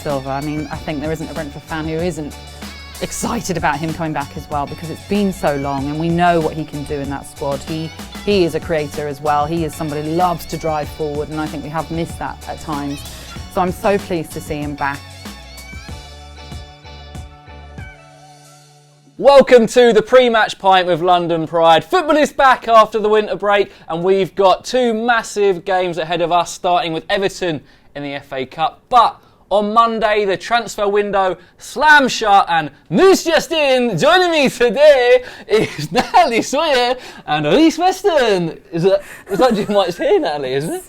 Silva. I mean, I think there isn't a Brentford fan who isn't excited about him coming back as well, because it's been so long and we know what he can do in that squad. He is a creator as well. He is somebody who loves to drive forward, and I think we have missed that at times. So I'm so pleased to see him back. Welcome to the pre-match pint with London Pride. Football is back after the winter break, and we've got two massive games ahead of us, starting with Everton in the FA Cup. But on Monday, the transfer window slams shut, and news just in, joining me today is Natalie Sawyer and Elise Weston. Is that Jim White's here, Natalie, isn't it?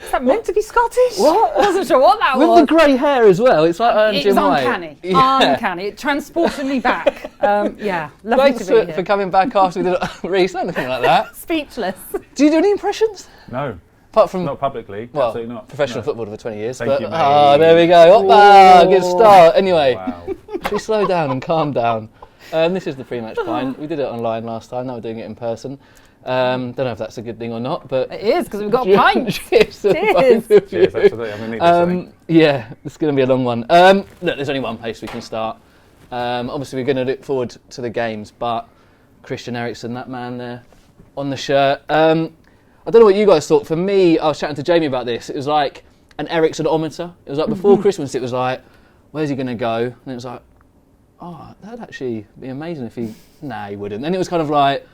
Is that meant to be Scottish? What? I wasn't sure what that was. With the grey hair as well, it's like It Jim was White. uncanny. Yeah. Uncanny. It transported me back. Yeah, lovely Thanks to be for here. coming back after we did Reece, anything like that. Speechless. Do you do any impressions? No, Apart from not publicly. well, Absolutely not. professional No. footballer for 20 years. Thank you, mate. There we go. Hoppa, good start. Anyway, Wow. should we slow down and calm down? This is the pre-match pint. We did it online last time. Now we're doing it in person. Don't know if that's a good thing or not, but It is, because we've got a pint. cheers to Cheers. both of you. Cheers, absolutely. I'm going to need this, I think. Yeah, it's going to be a long one. Look, there's only one place we can start. Obviously, we're going to look forward to the games, but Christian Eriksen, that man there on the shirt. I don't know what you guys thought. For me, I was chatting to Jamie about this. It was like an Eriksen-ometer. It was like before Christmas, it was like, where's he going to go? And it was like, oh, that'd actually be amazing if he... Nah, he wouldn't. Then it was kind of like,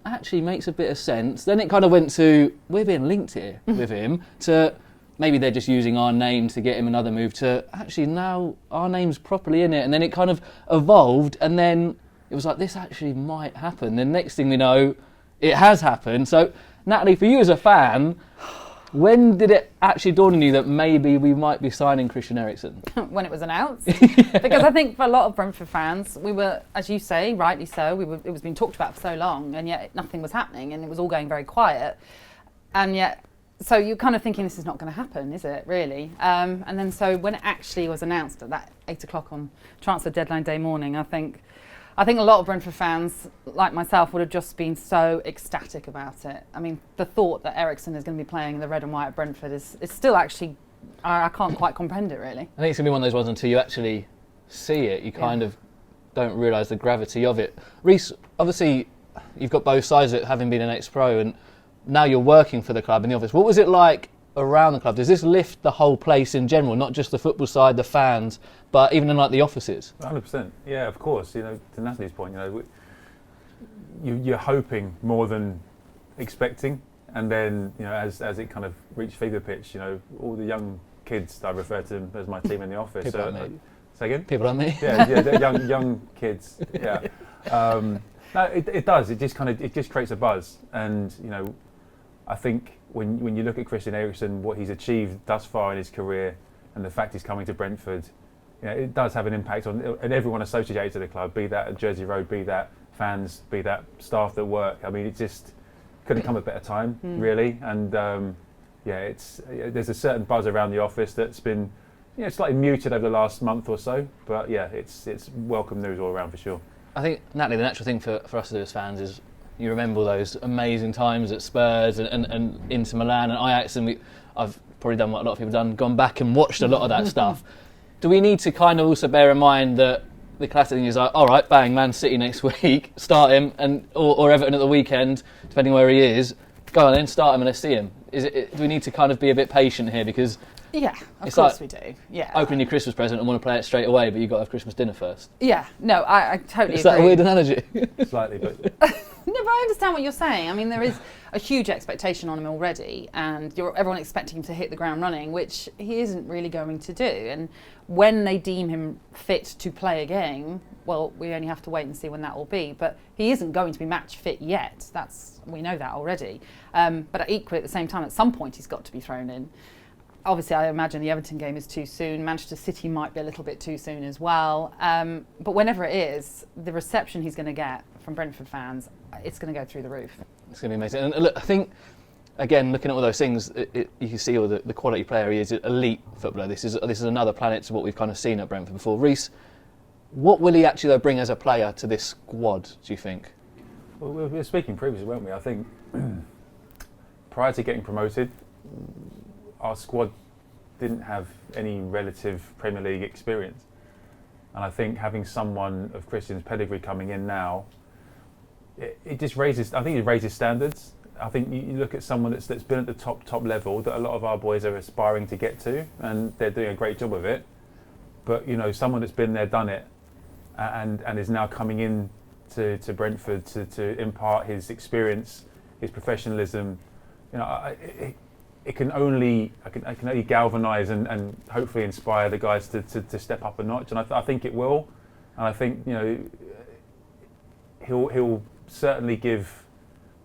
actually makes a bit of sense. Then it kind of went to, we're being linked here with him, to maybe they're just using our name to get him another move, to actually now our name's properly in it. And then it kind of evolved, and then it was like, this actually might happen. Then next thing we know, it has happened. So Natalie, for you as a fan, when did it actually dawn on you that maybe we might be signing Christian Eriksen? When it was announced. Because I think for a lot of Brentford fans, we were, as you say, rightly so, it was being talked about for so long, and yet nothing was happening, and it was all going very quiet. And yet, so you're kind of thinking, this is not going to happen, is it, really? And then so when it actually was announced at that 8 o'clock on transfer deadline day morning, I think a lot of Brentford fans, like myself, would have just been so ecstatic about it. I mean, the thought that Eriksen is going to be playing in the red and white at Brentford is still actually, I can't quite comprehend it, really. I think it's going to be one of those ones until you actually see it, you kind of don't realise the gravity of it. Reece, obviously, you've got both sides of it, having been an ex-pro, and now you're working for the club in the office. What was it like around the club? Does this lift the whole place in general, not just the football side, the fans, but even in like the offices? 100%. Yeah, of course. You know, to Natalie's point, you're hoping more than expecting, and then as it kind of reached fever pitch, all the young kids, I refer to them as my team in the office. People like me. Say again? People like me. Yeah, they're young kids. Yeah. No, it does. It just creates a buzz, and I think when you look at Christian Eriksen, what he's achieved thus far in his career, and the fact he's coming to Brentford, it does have an impact on everyone associated to the club, be that at Jersey Road, be that fans, be that staff that work. I mean, it just couldn't come at a better time, really. And there's a certain buzz around the office that's been slightly muted over the last month or so. But yeah, it's welcome news all around for sure. I think, Natalie, the natural thing for us to do as fans is you remember all those amazing times at Spurs and Inter Milan and Ajax, and I've probably done what a lot of people have done, gone back and watched a lot of that stuff. Do we need to kind of also bear in mind that the classic thing is like, all right, bang, Man City next week, start him, or Everton at the weekend, depending where he is, go on then, start him and let's see him. Do we need to kind of be a bit patient here, because yeah, of it's course like we do. Yeah. opening your Christmas present and want to play it straight away, but you've got to have Christmas dinner first. Yeah, no, I totally Is agree. that a weird analogy? Slightly, but No, but I understand what you're saying. I mean, there is a huge expectation on him already, and everyone expecting him to hit the ground running, which he isn't really going to do. And when they deem him fit to play a game, well, we only have to wait and see when that will be. But he isn't going to be match fit yet. We know that already. But equally, at the same time, at some point, he's got to be thrown in. Obviously, I imagine the Everton game is too soon. Manchester City might be a little bit too soon as well. But whenever it is, the reception he's going to get from Brentford fans, it's going to go through the roof. It's going to be amazing. And look, I think, again, looking at all those things, you can see all the quality player he is, elite footballer. This is another planet to what we've kind of seen at Brentford before. Reece, what will he actually bring as a player to this squad, do you think? Well, we were speaking previously, weren't we? I think prior to getting promoted, our squad didn't have any relative Premier League experience. And I think having someone of Christian's pedigree coming in now, it just raises, I think it raises standards. I think you look at someone that's been at the top level that a lot of our boys are aspiring to get to, and they're doing a great job of it. But someone that's been there, done it, and is now coming in to Brentford to impart his experience, his professionalism. It can only galvanise and hopefully inspire the guys to step up a notch, and I think it will. And I think he'll certainly give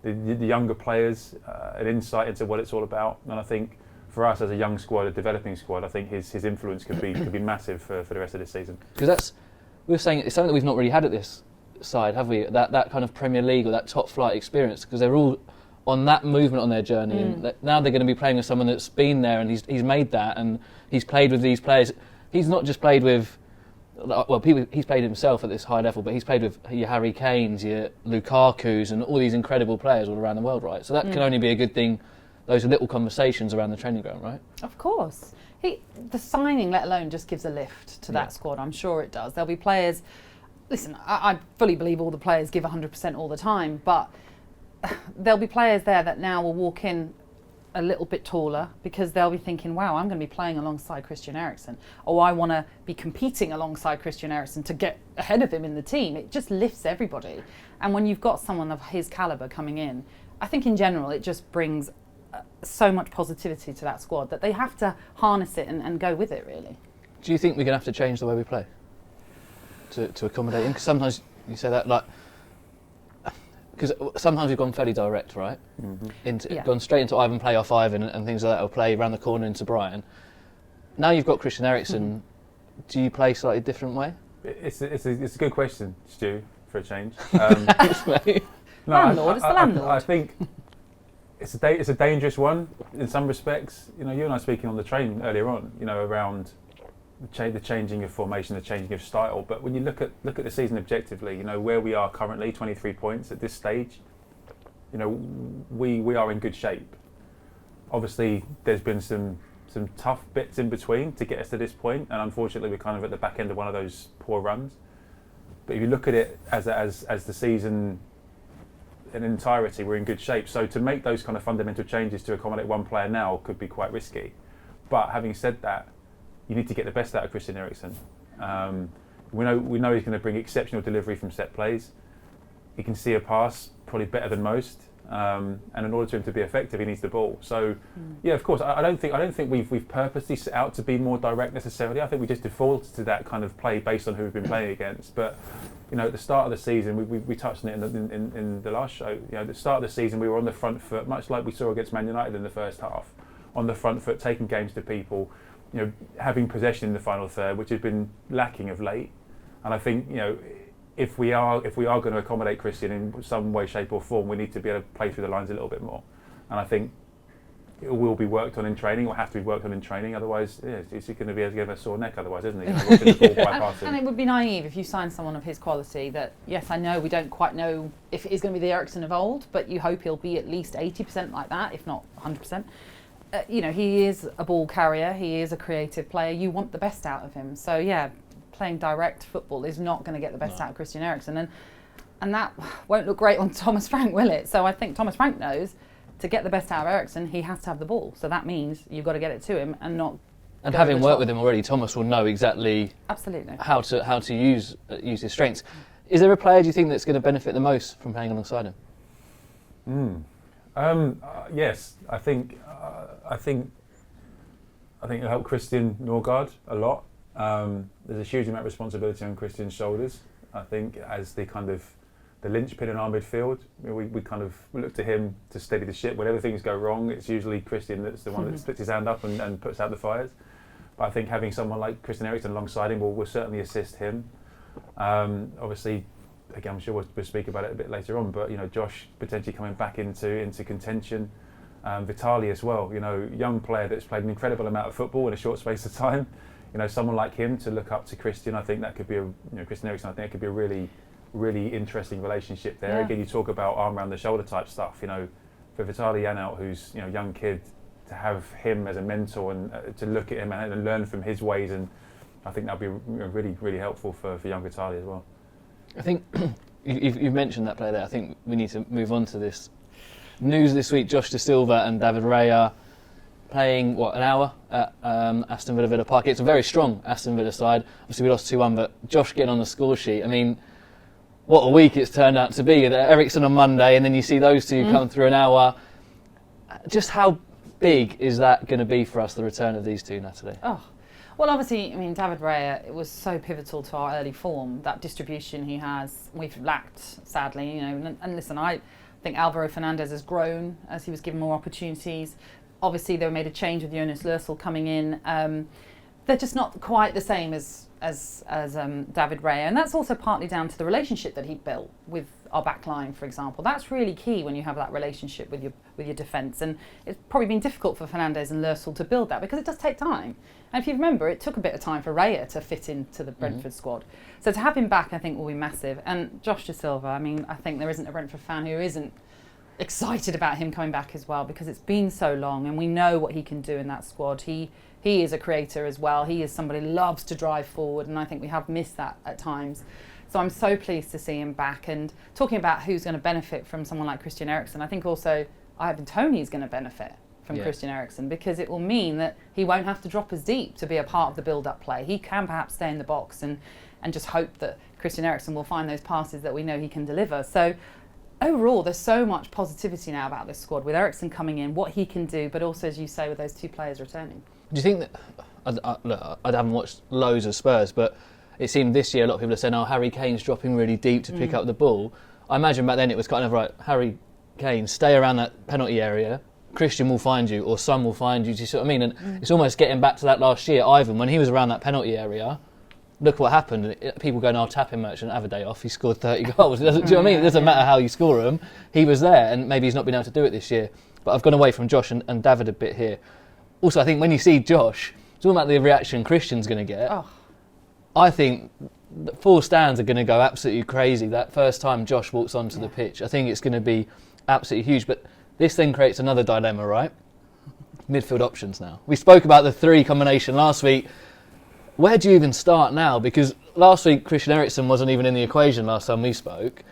the younger players an insight into what it's all about. And I think for us as a young squad, a developing squad, I think his influence could be massive for the rest of this season. Because we were saying it's something that we've not really had at this side, have we? That kind of Premier League or that top flight experience, because they're all on that movement on their journey, and now they're going to be playing with someone that's been there and he's made that, and he's played with these players. He's not just played with, he's played himself at this high level, but he's played with your Harry Kanes, your Lukaku's, and all these incredible players all around the world, right? So that can only be a good thing. Those are little conversations around the training ground, right? Of course. The signing, let alone, just gives a lift to that squad. I'm sure it does. There'll be players. Listen, I fully believe all the players give 100% all the time, but there'll be players there that now will walk in a little bit taller because they'll be thinking, wow, I'm going to be playing alongside Christian Eriksen. Or I want to be competing alongside Christian Eriksen to get ahead of him in the team. It just lifts everybody. And when you've got someone of his calibre coming in, I think in general it just brings so much positivity to that squad that they have to harness it and go with it, really. Do you think we're going to have to change the way we play to accommodate him? Because sometimes you say that, like, because sometimes we've gone fairly direct, right? Gone straight into Ivan, play off Ivan and things like that, or play around the corner into Brian. Now you've got Christian Eriksen, do you play slightly different way? It's a good question, Stu, for a change. Thanks, mate. Landlord, it's the landlord. I think it's a dangerous one in some respects. You and I speaking on the train earlier on, around the changing of formation, the changing of style. But when you look at the season objectively, where we are currently, 23 points at this stage, we are in good shape. Obviously, there's been some tough bits in between to get us to this point, and unfortunately, we're kind of at the back end of one of those poor runs. But if you look at it as the season in entirety, we're in good shape. So to make those kind of fundamental changes to accommodate one player now could be quite risky. But having said that, you need to get the best out of Christian Eriksen. We know he's going to bring exceptional delivery from set plays. He can see a pass probably better than most, and in order for him to be effective, he needs the ball. So, yeah, of course, I don't think we've purposely set out to be more direct necessarily. I think we just defaulted to that kind of play based on who we've been playing against. But at the start of the season, we touched on it in the last show. At the start of the season, we were on the front foot, much like we saw against Man United in the first half, on the front foot, taking games to people. Having possession in the final third, which has been lacking of late. And I think, if we are going to accommodate Christian in some way, shape or form, we need to be able to play through the lines a little bit more. And I think it will be worked on in training, or have to be worked on in training. Otherwise, he's going to be able to give a sore neck otherwise, isn't he? The ball bypassing. And it would be naive if you sign someone of his quality that, yes, I know we don't quite know if it is going to be the Eriksen of old, but you hope he'll be at least 80% like that, if not 100%. He is a ball carrier, he is a creative player, you want the best out of him. So yeah, playing direct football is not going to get the best out of Christian Eriksen, and that won't look great on Thomas Frank, will it? So I think Thomas Frank knows to get the best out of Eriksen, he has to have the ball. So that means you've got to get it to him and not. And having worked with him already, Thomas will know exactly how to use his strengths. Is there a player, do you think, that's going to benefit the most from playing alongside him? Yes, I think it'll help Christian Norgard a lot. There's a huge amount of responsibility on Christian's shoulders. I think as the kind of the linchpin in our midfield, we kind of look to him to steady the ship. Whenever things go wrong, it's usually Christian that's the one that splits his hand up and puts out the fires. But I think having someone like Christian Eriksen alongside him will certainly assist him. Obviously, again, I'm sure we'll speak about it a bit later on, but Josh potentially coming back into contention. Vitali as well, young player that's played an incredible amount of football in a short space of time. Someone like him to look up to Christian, I think that could be Christian Eriksen, I think it could be a really, really interesting relationship there. Yeah. Again, you talk about arm around the shoulder type stuff, for Vitali Janelt, who's young kid, to have him as a mentor and to look at him and learn from his ways, and I think that'll be really, really helpful for young Vitali as well. I think you've mentioned that player there. I think we need to move on to this news this week. Josh Da Silva and David Raya playing, an hour at Aston Villa Park. It's a very strong Aston Villa side. Obviously we lost 2-1, but Josh getting on the score sheet. I mean, what a week it's turned out to be. Ericsson on Monday, and then you see those two come through an hour. Just how big is that going to be for us, the return of these two, Natalie? Oh, well, obviously, I mean, David Raya, it was so pivotal to our early form. That distribution he has, we've lacked, sadly, And listen, I think Alvaro Fernandez has grown as he was given more opportunities. Obviously, they made a change with Jonas Lössl coming in. They're just not quite the same as David Raya, and that's also partly down to the relationship that he built with our back line, for example. That's really key when you have that relationship with your defence, and it's probably been difficult for Fernandez and Lössl to build that because it does take time. And if you remember, it took a bit of time for Raya to fit into the Brentford squad. So to have him back, I think, will be massive. And Josh Da Silva, I mean, I think there isn't a Brentford fan who isn't excited about him coming back as well, because it's been so long and we know what he can do in that squad. He is a creator as well. He is somebody who loves to drive forward, and I think we have missed that at times. So I'm so pleased to see him back. And talking about who's going to benefit from someone like Christian Eriksen, I think also Ivan Toney is going to benefit from Christian Eriksen, because it will mean that he won't have to drop as deep to be a part of the build-up play. He can perhaps stay in the box and just hope that Christian Eriksen will find those passes that we know he can deliver. So overall, there's so much positivity now about this squad with Eriksen coming in, what he can do, but also, as you say, with those two players returning. Do you think that, look, I haven't watched loads of Spurs, but it seemed this year a lot of people are saying, Harry Kane's dropping really deep to pick up the ball. I imagine back then it was kind of right, Harry Kane, stay around that penalty area, Christian will find you, or Son will find you, do you see what I mean? And it's almost getting back to that last year. Ivan, when he was around that penalty area, look what happened. People going, tap him, Merchant, have a day off. He scored 30 goals. Do you know what I mean? It doesn't matter how you score them. He was there, and maybe he's not been able to do it this year. But I've gone away from Josh and David a bit here. Also, I think when you see Josh, it's all about the reaction Christian's going to get. Oh. I think the full stands are going to go absolutely crazy that first time Josh walks onto the pitch. I think it's going to be absolutely huge. But this then creates another dilemma, right? Midfield options now. We spoke about the three combination last week. Where do you even start now? Because last week Christian Eriksen wasn't even in the equation last time we spoke.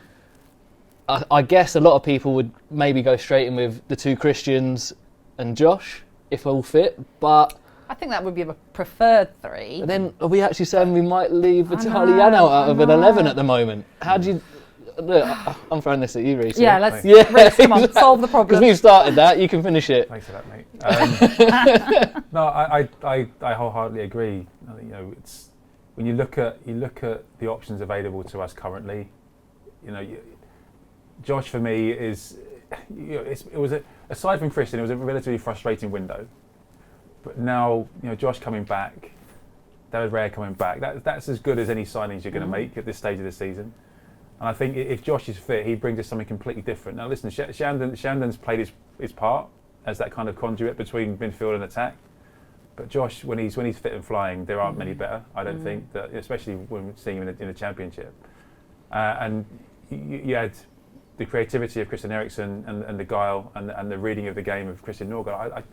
I guess a lot of people would maybe go straight in with the two Christians and Josh, if all fit, but I think that would be a preferred three. But then are we actually saying we might leave Vitaly Janelt out of an 11 at the moment? How do you... Look, I'm throwing this at you, Reece. Yeah, Reece, come on, solve the problem. Because we've started that, you can finish it. Thanks for that, mate. No, I wholeheartedly agree. It's when you look at the options available to us currently. Josh for me is, it was aside from Christian, it was a relatively frustrating window. But now, Josh coming back, David Raya coming back, that's as good as any signings you're going to make at this stage of the season. And I think if Josh is fit, he brings us something completely different. Now listen, Shandon's played his part as that kind of conduit between midfield and attack. But Josh, when he's fit and flying, there aren't many better. I don't think that, especially when we're seeing him in the Championship. And you had the creativity of Christian Eriksen and the guile and the reading of the game of Christian Norgard.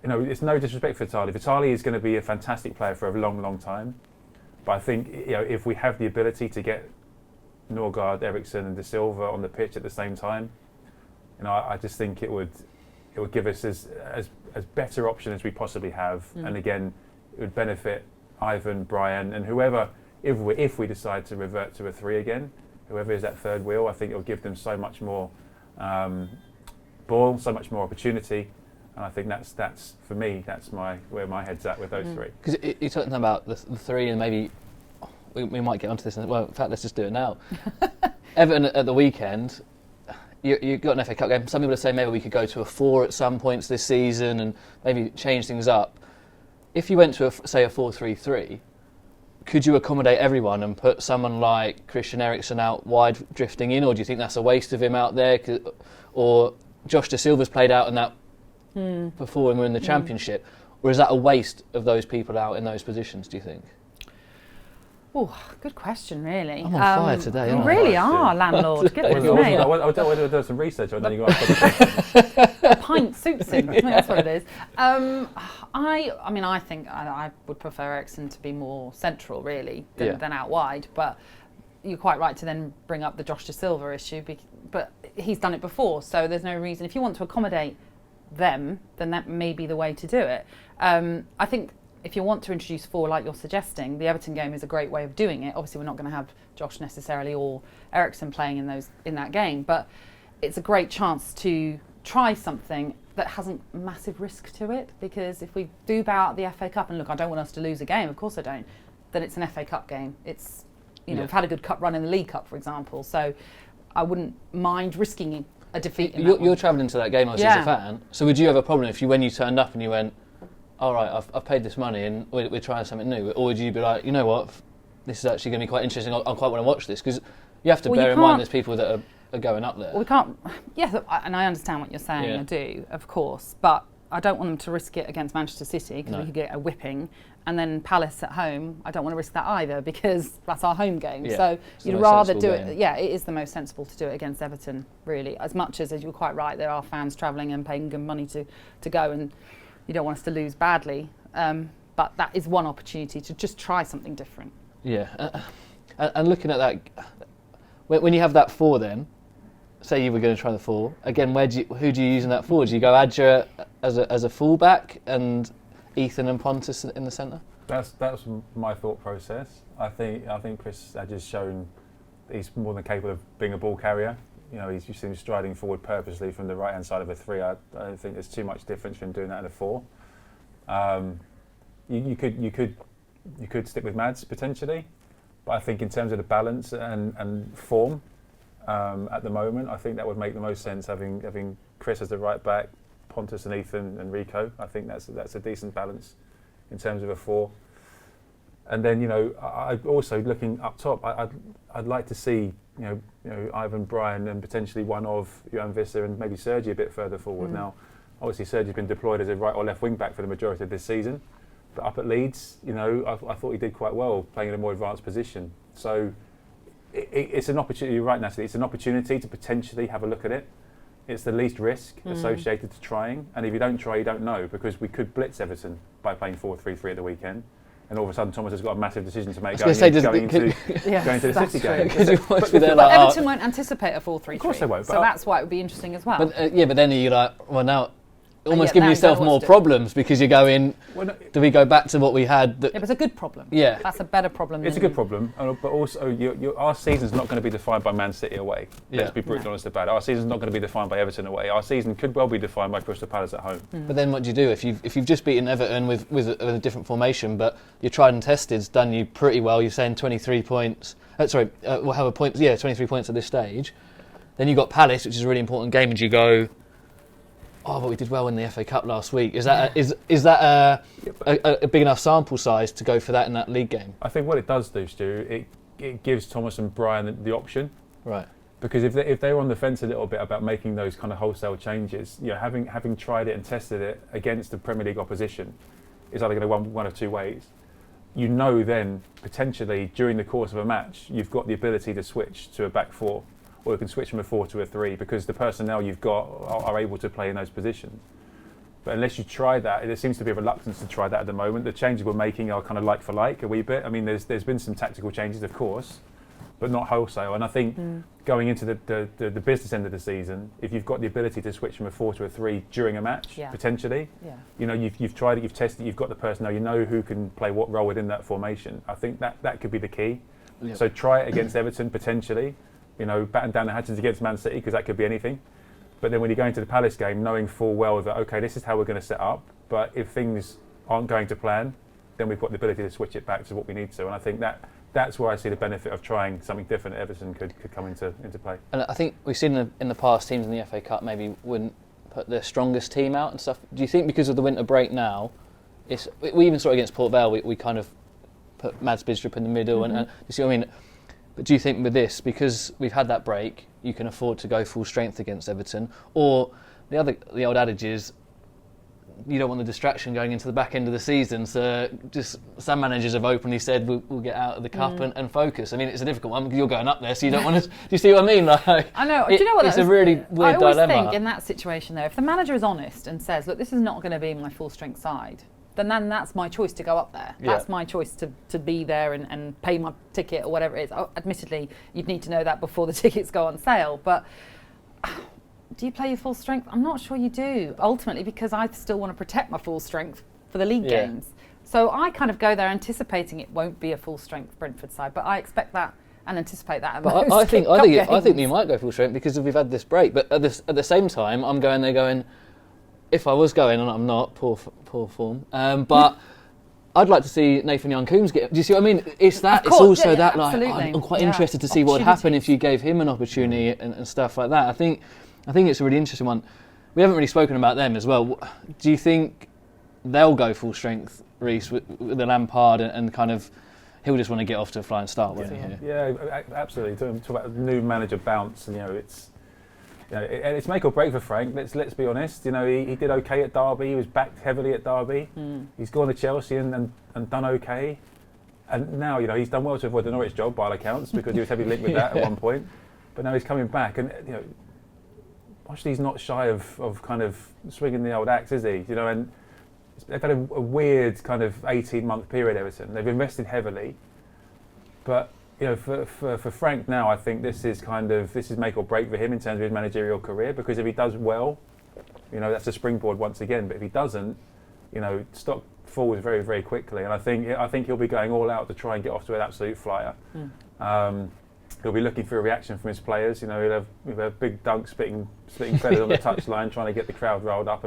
It's no disrespect for Vitaly. Vitaly is going to be a fantastic player for a long, long time. But I think if we have the ability to get Norgard, Eriksen and Da Silva on the pitch at the same time, I just think it would give us as better option as we possibly have. And again, it would benefit Ivan, Brian and whoever, if we decide to revert to a 3 again, whoever is that third wheel, I think it will give them so much more ball, so much more opportunity. And I think that's for me, that's where my head's at with those three. Because you're talking about the three, and maybe we might get onto this. Well, in fact, let's just do it now. Everton at the weekend, you got an FA Cup game. Some people are saying maybe we could go to a 4 at some points this season and maybe change things up. If you went to say a 4-3-3, could you accommodate everyone and put someone like Christian Eriksen out wide drifting in, or do you think that's a waste of him out there? Or Josh Da Silva's played out in that before when we're in the Championship, or is that a waste of those people out in those positions, do you think? Oh, good question, really. I'm on fire today, You aren't I? really are, landlord. Goodness me. I'll do some research and then you got to A pint suits him. I think that's what it is. I think I would prefer Eriksen to be more central, really, than out wide. But you're quite right to then bring up the Josh De Silva issue. But he's done it before, so there's no reason. If you want to accommodate them, then that may be the way to do it. I think if you want to introduce 4 like you're suggesting, the Everton game is a great way of doing it. Obviously, we're not going to have Josh necessarily or Eriksen playing in that game, but it's a great chance to try something that hasn't massive risk to it, because if we do bow out the FA Cup, and look, I don't want us to lose a game, of course I don't, then it's an FA Cup game. It's, we've had a good cup run in the League Cup, for example, so I wouldn't mind risking a defeat in that You're travelling to that game obviously as a Yeah. fan, so would you have a problem when you turned up and you went, all right, I've paid this money and we're trying something new, or would you be like, you know what, this is actually going to be quite interesting, I quite want to watch this, because you have to bear in mind there's people that are going up there. Well, we can't. Yes, and I understand what you're saying. Yeah. I do, of course, but I don't want them to risk it against Manchester City, because we could get a whipping, and then Palace at home. I don't want to risk that either, because that's our home game. Yeah, So it's the you'd most rather sensible do game. it. Yeah, it is the most sensible to do it against Everton, really. As much as you're quite right, there are fans travelling and paying good money to go, and you don't want us to lose badly. But that is one opportunity to just try something different. Yeah, and looking at that, when you have that 4 then, say you were going to try the 4, again, who do you use in that 4? Do you go Adja as a fullback and Ethan and Pontus in the centre? That's my thought process. I think Chris Adja's shown he's more than capable of being a ball carrier. He's just seen striding forward purposely from the right hand side of a 3. I don't think there's too much difference from doing that in a 4. You could stick with Mads potentially, but I think in terms of the balance and form at the moment, I think that would make the most sense having Chris as the right back, Pontus and Ethan and Rico. I think that's a decent balance in terms of a 4. And then I also looking up top, I'd like to see Ivan, Brian, and potentially one of Johan Visser and maybe Sergi a bit further forward. Now, obviously Sergi's been deployed as a right or left wing back for the majority of this season, but up at Leeds, I thought he did quite well playing in a more advanced position. So it's an opportunity. You're right, Natalie. It's an opportunity to potentially have a look at it. It's the least risk associated to trying, and if you don't try, you don't know, because we could blitz Everton by playing 4-3-3 at the weekend, and all of a sudden Thomas has got a massive decision to make going into the City game. But Everton won't anticipate a 4-3-3. Of course they won't. So that's why it would be interesting as well. But then you're like, well, now almost yeah, giving now yourself you don't know more what to do. problems, because you're going, Well, no, do we go back to what we had? Yeah, but it's a good problem. Yeah. That's a better problem. it's a good problem, but also our season's not going to be defined by Man City away. Let's be brutally honest about it. Our season's not going to be defined by Everton away. Our season could well be defined by Crystal Palace at home. But then what do you do if you've just beaten Everton with a different formation, but your tried and tested's done you pretty well? You're saying 23 points. We'll have a point. Yeah, 23 points at this stage. Then you got Palace, which is a really important game, and you go, oh, but we did well in the FA Cup last week. Is that a big enough sample size to go for that in that league game? I think what it does do, Stu, it gives Thomas and Brian the option. Right. Because if they're on the fence a little bit about making those kind of wholesale changes, having tried it and tested it against the Premier League opposition, is either going to go one of 2 ways. Then potentially during the course of a match, you've got the ability to switch to a back 4, or you can switch from a 4 to a 3, because the personnel you've got are able to play in those positions. But unless you try that, there seems to be a reluctance to try that at the moment. The changes we're making are kind of like for like a wee bit. I mean, there's been some tactical changes, of course, but not wholesale. And I think going into the business end of the season, if you've got the ability to switch from a 4 to a 3 during a match, potentially, you've tried it, you've tested it, you've got the personnel, you know who can play what role within that formation. I think that could be the key. Yep. So try it against Everton potentially. Batten down the hatches against Man City, because that could be anything. But then when you go into the Palace game, knowing full well that, okay, this is how we're going to set up, but if things aren't going to plan, then we've got the ability to switch it back to what we need to. And I think that's where I see the benefit of trying something different at Everton could come into play. And I think we've seen in the past teams in the FA Cup maybe wouldn't put their strongest team out and stuff. Do you think because of the winter break now, we even saw it against Port Vale, we kind of put Mads Bidstrup in the middle, and you see what I mean? But do you think with this, because we've had that break, you can afford to go full strength against Everton? Or the old adage is, you don't want the distraction going into the back end of the season. So just some managers have openly said we'll get out of the cup and focus. I mean, it's a difficult one because you're going up there, so you don't want to. Do you see what I mean? Like, I know. Do you know what? It's a really weird I always dilemma. think in that situation, though, if the manager is honest and says, "Look, this is not going to be my full strength side," then that's my choice to go up there. Yeah. That's my choice to be there and pay my ticket or whatever it is. Oh, admittedly, you'd need to know that before the tickets go on sale, but. Do you play your full strength? I'm not sure you do, ultimately, because I still want to protect my full strength for the league games. So I kind of go there anticipating it won't be a full strength Brentford side, but I expect that and anticipate that. But I think you might go full strength because we've had this break. But at the same time, I'm going there going, if I was going, and I'm not, poor form, but I'd like to see Nathan Young-Coombs get. Do you see what I mean? It's that. Of course, it's also that. Like, absolutely. I'm quite interested to see what would happen if you gave him an opportunity and stuff like that. I think it's a really interesting one. We haven't really spoken about them as well. Do you think they'll go full strength, Reece, with the Lampard and kind of he'll just want to get off to a flying start, won't he? Yeah, absolutely. Talk about new manager bounce, and it's make or break for Frank. Let's be honest. He did okay at Derby. He was backed heavily at Derby. He's gone to Chelsea and done okay. And now he's done well to avoid the Norwich job by all accounts because he was heavily linked with that at one point. But now he's coming back, and Ashley's not shy of kind of swinging the old axe, is he? And they've had a weird kind of 18-month period, Everton. They've invested heavily, but for Frank now, I think this is make or break for him in terms of his managerial career, because if he does well, that's a springboard once again. But if he doesn't, stock falls very, very quickly. And I think he'll be going all out to try and get off to an absolute flyer. He'll be looking for a reaction from his players. He'll have big Dunk splitting feathers on the touchline, trying to get the crowd riled up.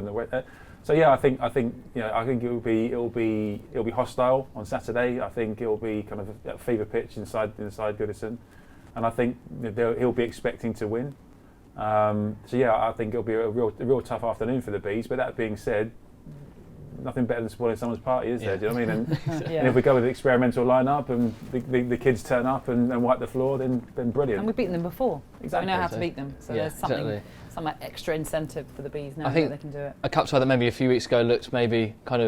So yeah, I think it'll be hostile on Saturday. I think it'll be kind of a fever pitch inside Goodison, and I think he'll be expecting to win. So yeah, I think it'll be a real tough afternoon for the Bees. But that being said, nothing better than spoiling someone's party, is there? Do you know what I mean? And if we go with the experimental lineup and the kids turn up and wipe the floor, then brilliant. And we've beaten them before. Exactly. So we know how to beat them. So there's some extra incentive for the Bees now that they can do it. A cup side that maybe a few weeks ago looked maybe not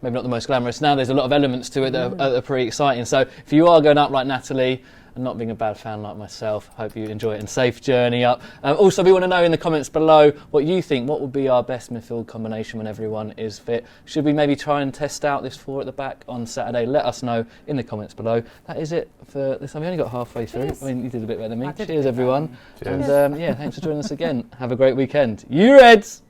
the most glamorous. Now there's a lot of elements to it that are pretty exciting. So if you are going up like Natalie, and not being a bad fan like myself, hope you enjoy it and safe journey up. Also, we want to know in the comments below what you think. What would be our best midfield combination when everyone is fit? Should we maybe try and test out this 4 at the back on Saturday? Let us know in the comments below. That is it for this time. We only got halfway through. Cheers. I mean, you did a bit better than me. Cheers, everyone. Cheers. And thanks for joining us again. Have a great weekend. You Reds!